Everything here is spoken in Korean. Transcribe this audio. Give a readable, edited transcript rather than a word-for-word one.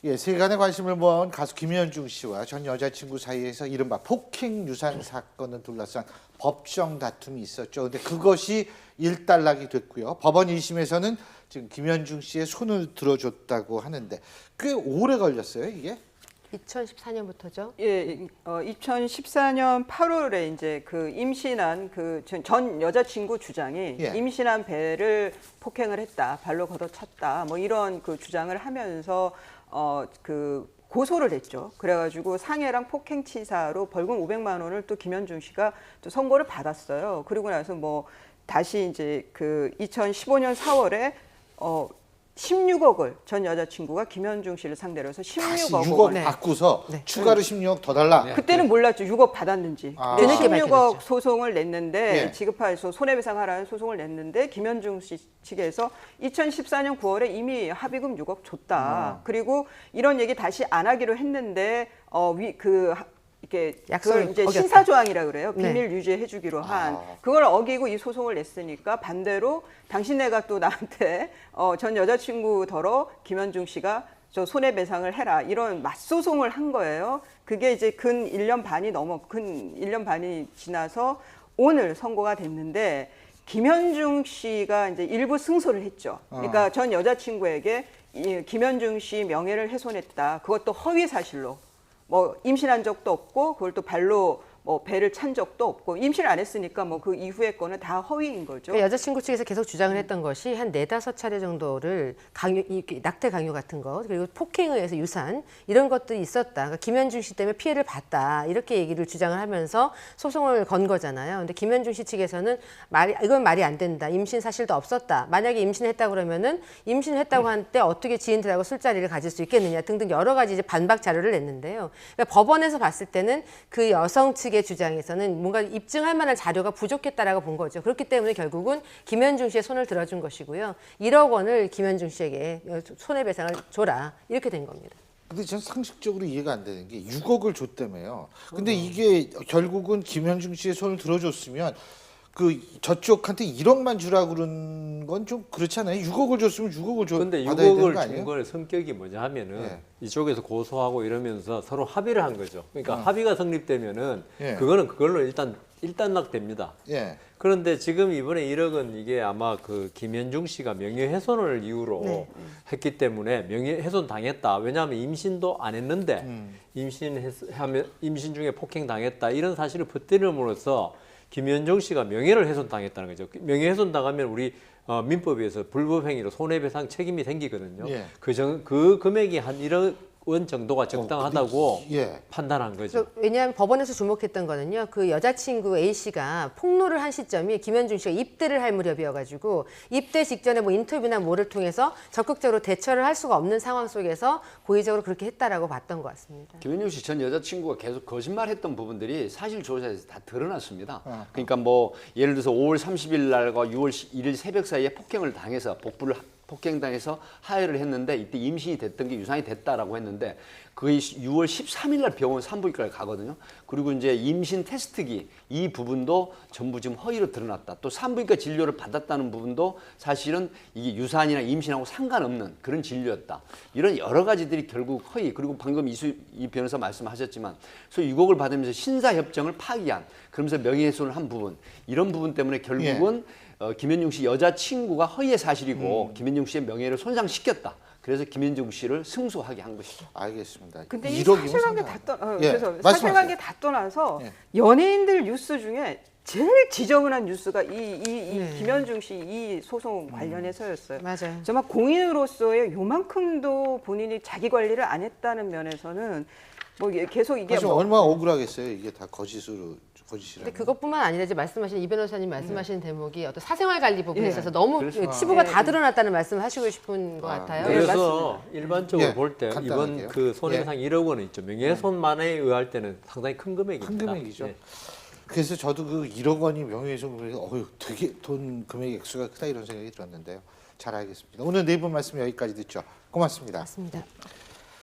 예, 세간의 관심을 모아온 가수 김현중 씨와 전 여자친구 사이에서 이른바 폭행 유산 사건을 둘러싼 법정 다툼이 있었죠. 근데 그것이 일단락이 됐고요. 법원 1심에서는 지금 김현중 씨의 손을 들어줬다고 하는데 꽤 오래 걸렸어요, 이게? 2014년부터죠. 예, 2014년 8월에 이제 그 임신한 그 전 여자친구 주장이 예. 임신한 배를 폭행을 했다, 발로 걷어찼다, 뭐 이런 그 주장을 하면서 그 고소를 했죠. 그래가지고 상해랑 폭행치사로 벌금 500만 원을 또 김현중 씨가 또 선고를 받았어요. 그리고 나서 뭐 다시 이제 그 2015년 4월에 16억을 전 여자친구가 김현중 씨를 상대로 해서 다시 16억 6억 원. 네. 받고서 네. 추가로 16억 더 달라. 네. 그때는 몰랐죠. 6억 받았는지. 아. 근데 뒤늦게 16억 밝혀졌죠. 소송을 냈는데 예. 지급해서 손해배상하라는 소송을 냈는데 김현중 씨 측에서 2014년 9월에 이미 합의금 6억 줬다. 그리고 이런 얘기 다시 안 하기로 했는데 이렇게 약속을 그걸 이제 어겼다. 신사조항이라 그래요. 네. 비밀 유지해주기로 한 아. 그걸 어기고 이 소송을 냈으니까 반대로 당신네가 또 나한테 전 여자친구더러 김현중 씨가 저 손해배상을 해라 이런 맞소송을 한 거예요. 그게 이제 근 1년 반이 지나서 오늘 선고가 됐는데 김현중 씨가 이제 일부 승소를 했죠. 그러니까 전 여자친구에게 이 김현중 씨 명예를 훼손했다. 그것도 허위 사실로. 뭐 임신한 적도 없고 그걸 또 발로 뭐 배를 찬 적도 없고 임신을 안 했으니까 뭐 그 이후의 거는 다 허위인 거죠. 그러니까 여자친구 측에서 계속 주장을 했던 것이 한 4-5차례 정도를 낙태 강요 같은 것 그리고 폭행에 의해서 유산 이런 것들이 있었다. 그러니까 김현중 씨 때문에 피해를 봤다. 이렇게 얘기를 주장을 하면서 소송을 건 거잖아요. 근데 김현중 씨 측에서는 이건 말이 안 된다. 임신 사실도 없었다. 만약에 임신했다 그러면은 임신했다고 할 때 어떻게 지인들하고 술자리를 가질 수 있겠느냐 등등 여러 가지 이제 반박 자료를 냈는데요. 그러니까 법원에서 봤을 때는 그 여성 측의 주장에서는 뭔가 입증할 만한 자료가 부족했다라고 본 거죠. 그렇기 때문에 결국은 김현중 씨의 손을 들어준 것이고요. 1억 원을 김현중 씨에게 손해배상을 줘라 이렇게 된 겁니다. 근데 전 상식적으로 이해가 안 되는 게 6억을 줬다며요. 근데 이게 결국은 김현중 씨의 손을 들어줬으면 그 저쪽한테 1억만 주라고 그런 건 좀 그렇지 않아요? 6억을 줬으면 6억을 근데 받아야 되는 거 6억을 아니에요? 준 걸 성격이 뭐냐 하면은 예. 이쪽에서 고소하고 이러면서 서로 합의를 한 거죠. 그러니까 합의가 성립되면은 예. 그거는 그걸로 일단락됩니다. 예. 그런데 지금 이번에 1억은 이게 아마 그 김현중 씨가 명예훼손을 이유로 네. 했기 때문에 명예훼손 당했다. 왜냐하면 임신도 안 했는데 임신 중에 폭행 당했다 이런 사실을 퍼뜨림으로써 김현중 씨가 명예를 훼손당했다는 거죠. 명예훼손 당하면 우리 민법에 의해서 불법행위로 손해배상 책임이 생기거든요. 예. 그 금액이 한 1억 원 정도가 적당하다고 예. 판단한 거죠. 왜냐하면 법원에서 주목했던 거는요. 그 여자친구 A 씨가 폭로를 한 시점이 김현중 씨가 입대를 할 무렵이어가지고 입대 직전에 뭐 인터뷰나 뭐를 통해서 적극적으로 대처를 할 수가 없는 상황 속에서 고의적으로 그렇게 했다라고 봤던 것 같습니다. 김현중 씨 전 여자친구가 계속 거짓말했던 부분들이 사실 조사에서 다 드러났습니다. 그러니까 뭐 예를 들어서 5월 30일 날과 6월 1일 새벽 사이에 폭행을 당해서 폭행당해서 하해를 했는데 이때 임신이 됐던 게 유산이 됐다라고 했는데 그게 6월 13일 날 병원 산부인과를 가거든요. 그리고 이제 임신 테스트기 이 부분도 전부 지금 허위로 드러났다. 또 산부인과 진료를 받았다는 부분도 사실은 이게 유산이나 임신하고 상관없는 그런 진료였다. 이런 여러 가지들이 결국 허위 그리고 방금 이 변호사 말씀하셨지만 소위 6억을 받으면서 신사협정을 파기한 그러면서 명예훼손을 한 부분 이런 부분 때문에 결국은 김현중 씨 여자친구가 허위의 사실이고 김현중 씨의 명예를 손상시켰다. 그래서 김현중 씨를 승소하게 한 것이죠. 알겠습니다. 근데 이 1억이면 사실관계 예, 그래서 말씀하세요. 사실관계 다 떠나서 예. 연예인들 뉴스 중에 제일 지저분한 뉴스가 네. 김현중 씨 이 소송 관련해서였어요. 맞아요. 정말 공인으로서의 요만큼도 본인이 자기 관리를 안 했다는 면에서는 뭐 계속 이게 사실 뭐 얼마나 억울하겠어요. 이게 다 거짓이라면. 근데 그것뿐만 아니라 지금 말씀하신 이 변호사님 말씀하시는 대목이 어떤 사생활 관리 부분에 예. 있어서 너무 그래서- 치부가 다 드러났다는 말씀을 하시고 싶은 것 같아요. 네, 그래서 맞습니다. 일반적으로 예, 볼 때 간단하게요. 이번 그 손해배상 1억 원은 있죠. 명예훼손만에 의할 때는 상당히 큰 금액입니다. 큰 금액이죠. 예. 그래서 저도 그 1억 원이 명예훼손으로 되게 돈 금액 액수가 크다 이런 생각이 들었는데요. 잘 알겠습니다. 오늘 네 분 말씀 여기까지 듣죠. 고맙습니다. 맞습니다.